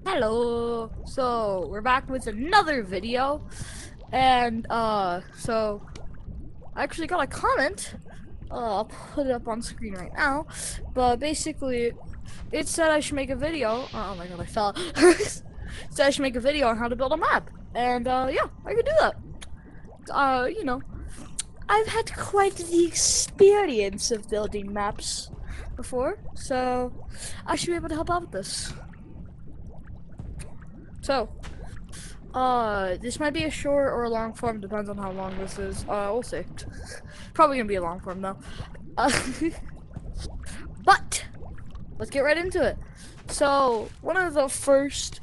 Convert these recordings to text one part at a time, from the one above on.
Hello. So we're back with another video, and so I actually got a comment. I'll put it up on screen right now. But basically, it said I should make a video. Oh my god, I fell. It said I should make a video on how to build a map, and yeah, I could do that. You know, I've had quite the experience of building maps before, so I should be able to help out with this. So, this might be a short or a long form, depends on how long this is. We'll see. Probably gonna be a long form though. Uh, but let's get right into it. So, one of the first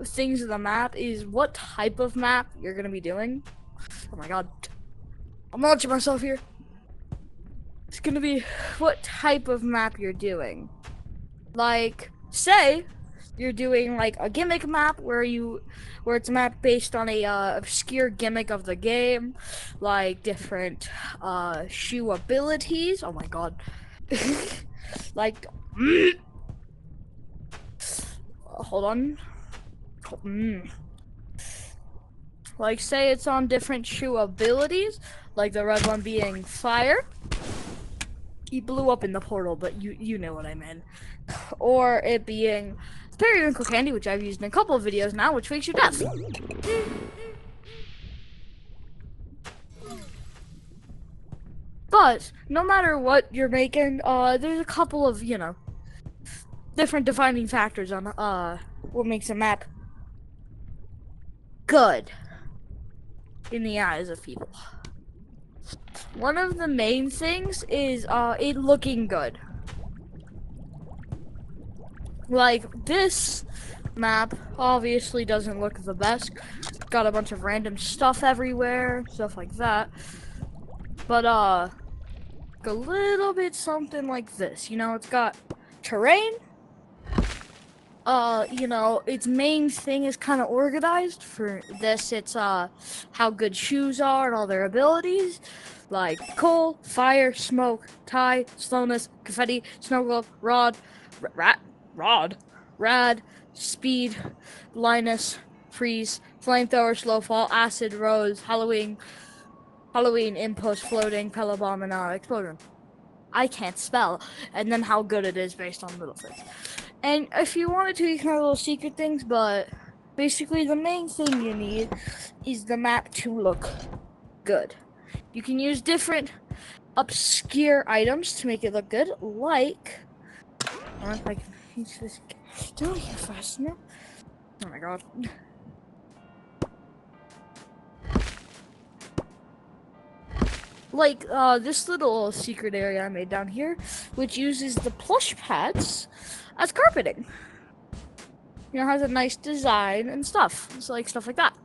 things in the map is what type of map you're gonna be doing. Oh my god, I'm launching myself here. It's gonna be what type of map you're doing. Like, say you're doing like a gimmick map where it's a map based on a obscure gimmick of the game, like different shoe abilities. Oh my god. Like hold on. Like say it's on different shoe abilities, like the red one being fire. He blew up in the portal, but you know what I meant. Or it being periwinkle candy, which I've used in a couple of videos now, which makes you deaf. But no matter what you're making, there's a couple of different defining factors on what makes a map good in the eyes of people. One of the main things is it looking good. Like this map obviously doesn't look the best. Got a bunch of random stuff everywhere, stuff like that. But a little bit something like this. It's got terrain. Its main thing is kind of organized. For this, it's how good shoes are and all their abilities, like coal, fire, smoke, tie, slowness, confetti, snow globe, rad, speed, blindness, freeze, flamethrower, slow fall, acid, rose, Halloween, impulse, floating, pillow bomb, and explosion. I can't spell, and then how good it is based on little things. And if you wanted to, you can have little secret things, but basically the main thing you need is the map to look good. You can use different obscure items to make it look good, like I don't know if I can use this. Don't here fast enough. Oh my god. Like this little secret area I made down here, which uses the plush pads as carpeting. Has a nice design and stuff. It's like stuff like that.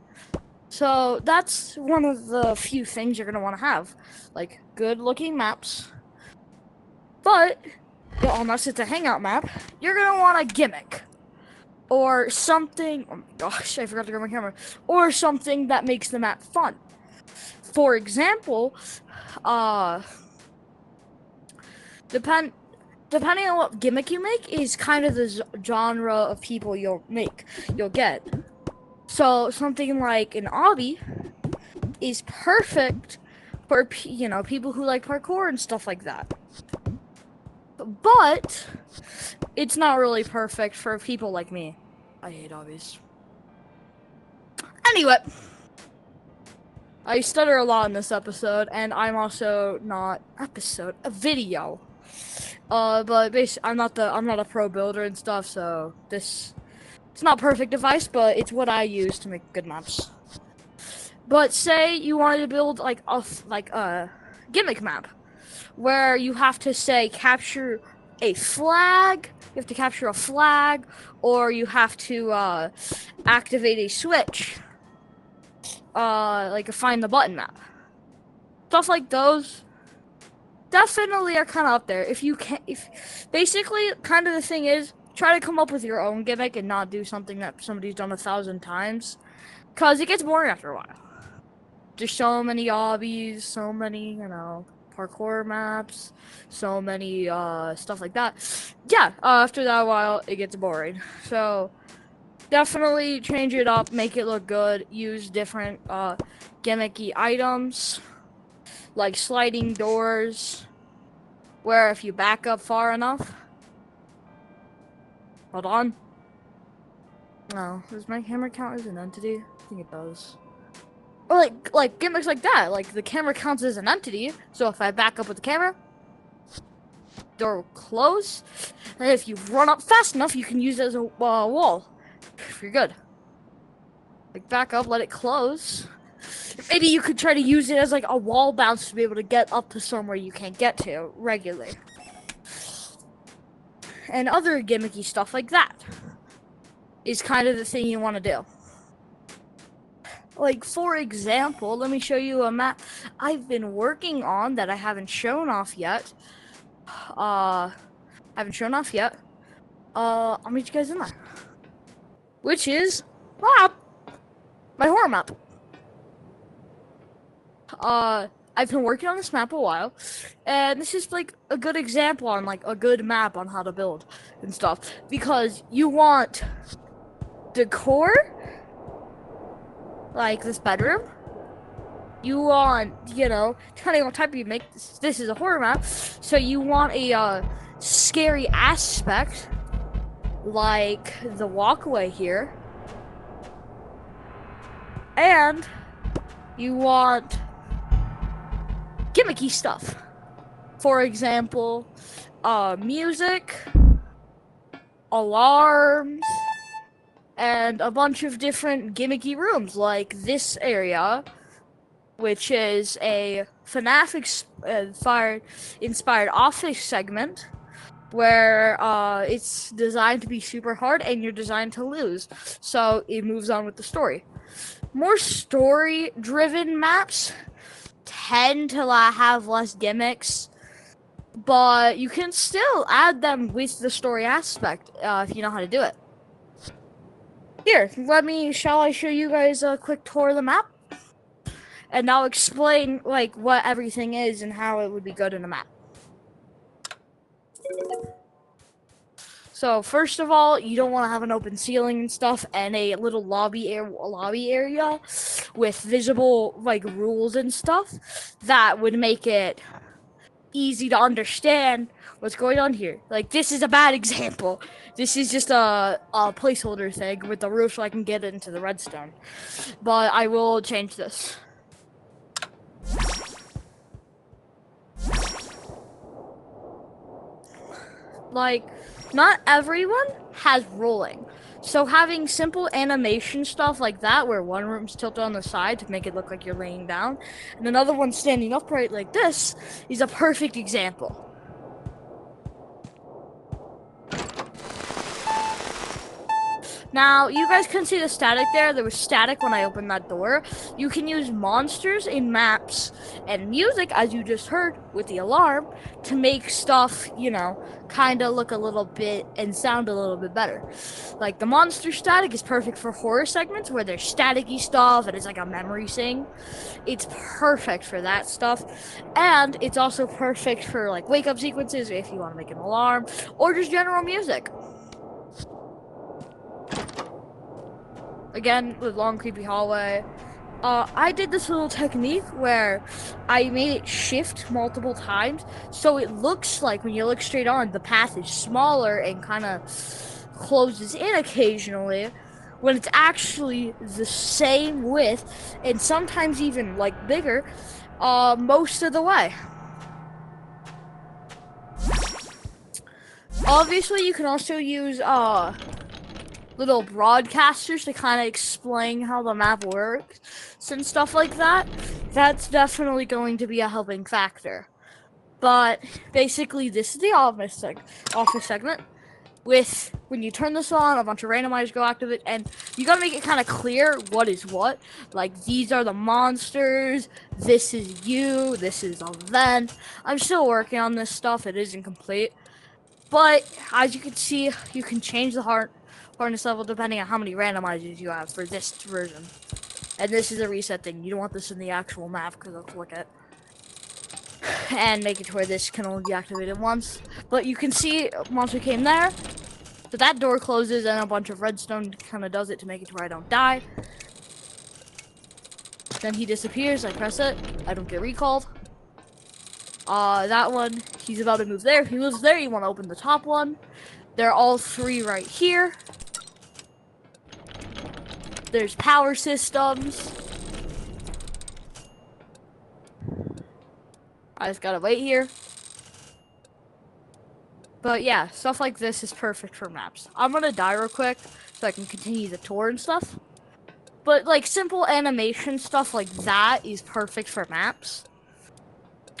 So that's one of the few things you're gonna want to have, like good looking maps. But unless it's a hangout map, you're gonna want a gimmick or something. Oh my gosh, I forgot to grab my camera. Or something that makes the map fun. For example, depending on what gimmick you make is kind of the genre of people you'll get. So something like an obby is perfect for people who like parkour and stuff like that. But it's not really perfect for people like me. I hate obbies. Anyway, I stutter a lot in this episode, and I'm also not a video. But basically, I'm not a pro builder and stuff, so it's not perfect device, but it's what I use to make good maps. But say you wanted to build like a gimmick map, where you have to say capture a flag. You have to capture a flag, or you have to activate a switch. Like a find the button map. Stuff like those definitely are kind of up there. If basically kind of the thing is try to come up with your own gimmick and not do something that somebody's done 1,000 times, cause it gets boring after a while. There's so many obbies, so many parkour maps, so many stuff like that. Yeah, after that while it gets boring. So Definitely change it up, make it look good, use different gimmicky items like sliding doors, where if you back up far enough. Hold on. No, does my camera count as an entity? I think it does. Or like gimmicks like that, like the camera counts as an entity, so if I back up with the camera, door will close, and if you run up fast enough, you can use it as a wall. If you're good. Like back up, let it close. Maybe you could try to use it as like a wall bounce to be able to get up to somewhere you can't get to regularly. And other gimmicky stuff like that is kind of the thing you want to do. Like, for example, let me show you a map I've been working on that I haven't shown off yet. I'll meet you guys in there. Which is my horror map. I've been working on this map a while, and this is like a good example on like a good map on how to build and stuff, because you want decor like this bedroom. You want, you know, depending on what type you make, this is a horror map, so you want a scary aspect like the walkway here, and you want gimmicky stuff. For example, music, alarms, and a bunch of different gimmicky rooms, like this area, which is a FNAF inspired office segment, where it's designed to be super hard and you're designed to lose. So it moves on with the story. More story-driven maps tend to have less gimmicks, but you can still add them with the story aspect if you know how to do it. Here, shall I show you guys a quick tour of the map? And I'll explain like what everything is and how it would be good in a map. So first of all, you don't want to have an open ceiling and stuff, and a little lobby area with visible like rules and stuff that would make it easy to understand what's going on here. Like, this is a bad example. This is just a placeholder thing with the roof so I can get into the redstone. But I will change this. Like, not everyone has rolling. So having simple animation stuff like that, where one room's tilted on the side to make it look like you're laying down, and another one standing upright like this, is a perfect example. Now, you guys can see the static there. There was static when I opened that door. You can use monsters in maps and music, as you just heard with the alarm, to make stuff, you know, kind of look a little bit and sound a little bit better. Like, the monster static is perfect for horror segments where there's staticky stuff and it's like a memory thing. It's perfect for that stuff. And it's also perfect for, like, wake-up sequences if you want to make an alarm, or just general music. Again, with long creepy hallway. I did this little technique where I made it shift multiple times, so it looks like when you look straight on, the path is smaller and kind of closes in occasionally, when it's actually the same width, and sometimes even like bigger, most of the way. Obviously, you can also use little broadcasters to kind of explain how the map works and stuff like that. That's definitely going to be a helping factor. But basically, this is the office segment. With when you turn this on, a bunch of randomizers go activate, and you gotta make it kind of clear what is what. Like, these are the monsters, this is you, this is a vent. I'm still working on this stuff, it isn't complete. But as you can see, you can change the hardness level depending on how many randomizers you have for this version. And this is a reset thing. You don't want this in the actual map because let's look at and make it to where this can only be activated once. But you can see monster came there. So that door closes and a bunch of redstone kind of does it to make it to where I don't die. Then he disappears, I press it, I don't get recalled. That one, he's about to move there. If he moves there, you want to open the top one. They're all three right here. There's power systems. I just gotta wait here. But yeah, stuff like this is perfect for maps. I'm gonna die real quick so I can continue the tour and stuff. But like simple animation stuff like that is perfect for maps.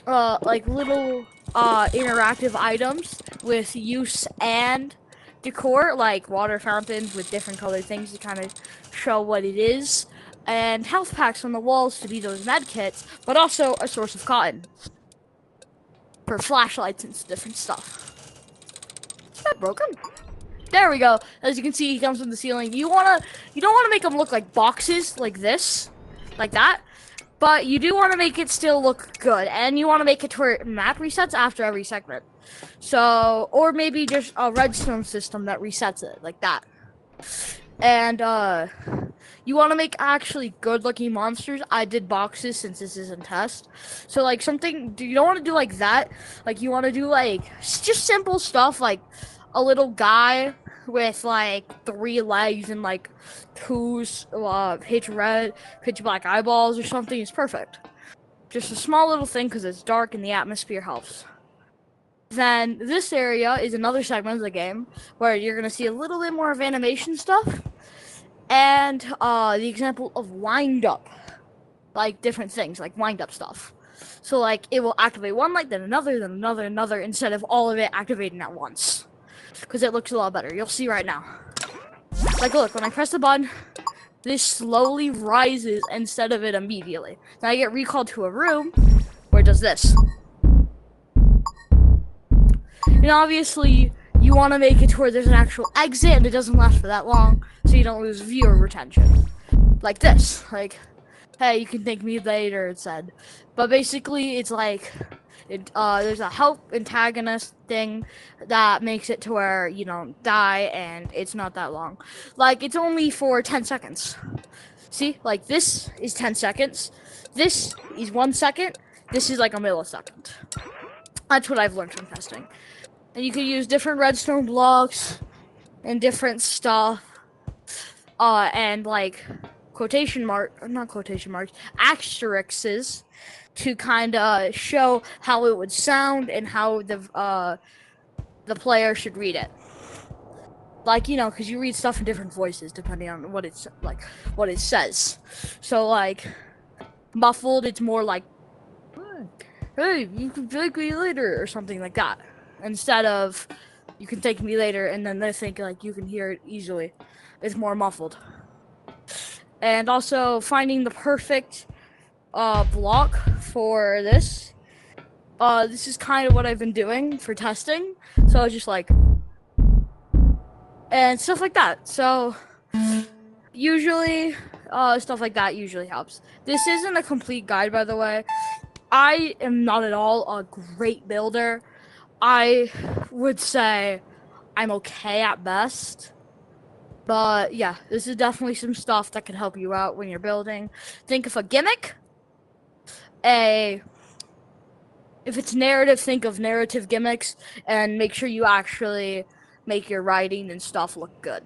Like little interactive items with use and decor, like water fountains with different colored things to kind of show what it is, and health packs on the walls to be those med kits, but also a source of cotton for flashlights and different stuff. Is that broken? There we go. As you can see, he comes from the ceiling. You don't wanna make them look like boxes like this, like that. But you do want to make it still look good, and you want to make it to where map resets after every segment. So, or maybe just a redstone system that resets it, like that. And, you want to make actually good-looking monsters. I did boxes since this is in test. So, like, you don't want to do like that. Like, you want to do, like, just simple stuff, like a little guy with, like, 3 legs and, like, pitch black eyeballs or something is perfect. Just a small little thing because it's dark and the atmosphere helps. Then this area is another segment of the game where you're going to see a little bit more of animation stuff and the example of wind up, like different things like wind up stuff. So like it will activate one light, then another instead of all of it activating at once, because it looks a lot better. You'll see right now. Like look, when I press the button, this slowly rises instead of it immediately. Then I get recalled to a room where it does this. And obviously, you want to make it to where there's an actual exit and it doesn't last for that long, so you don't lose viewer retention. Like this. Like, hey, you can thank me later, it said. But basically, it's like, there's a help antagonist thing that makes it to where you don't die and it's not that long. Like, it's only for 10 seconds. See? Like, this is 10 seconds. This is 1 second. This is like a millisecond. That's what I've learned from testing. And you can use different redstone blocks and different stuff. And like asterisks to kind of show how it would sound and how the player should read it. Like, you know, because you read stuff in different voices depending on what it's like, what it says. So like muffled, it's more like, hey, you can thank me later or something like that. Instead of you can thank me later and then they think like you can hear it easily. It's more muffled. And also finding the perfect block for this. This is kind of what I've been doing for testing. So I was just like, and stuff like that. So usually stuff like that usually helps. This isn't a complete guide, by the way. I am not at all a great builder. I would say I'm okay at best. But yeah, this is definitely some stuff that can help you out when you're building. Think of a gimmick. If it's narrative, think of narrative gimmicks and make sure you actually make your writing and stuff look good.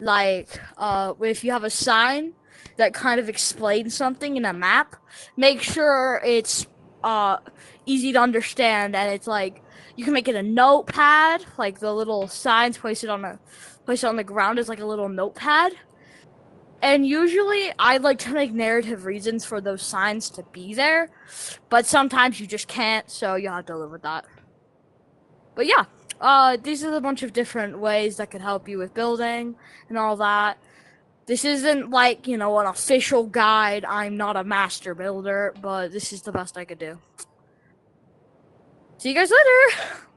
Like, if you have a sign that kind of explains something in a map, make sure it's easy to understand and it's like you can make it a notepad, like the little signs, place it on the ground as like a little notepad. And usually I like to make narrative reasons for those signs to be there, but sometimes you just can't, so you have to live with that. But yeah, these are a bunch of different ways that could help you with building and all that. This isn't like, you know, an official guide. I'm not a master builder, but this is the best I could do. See you guys later!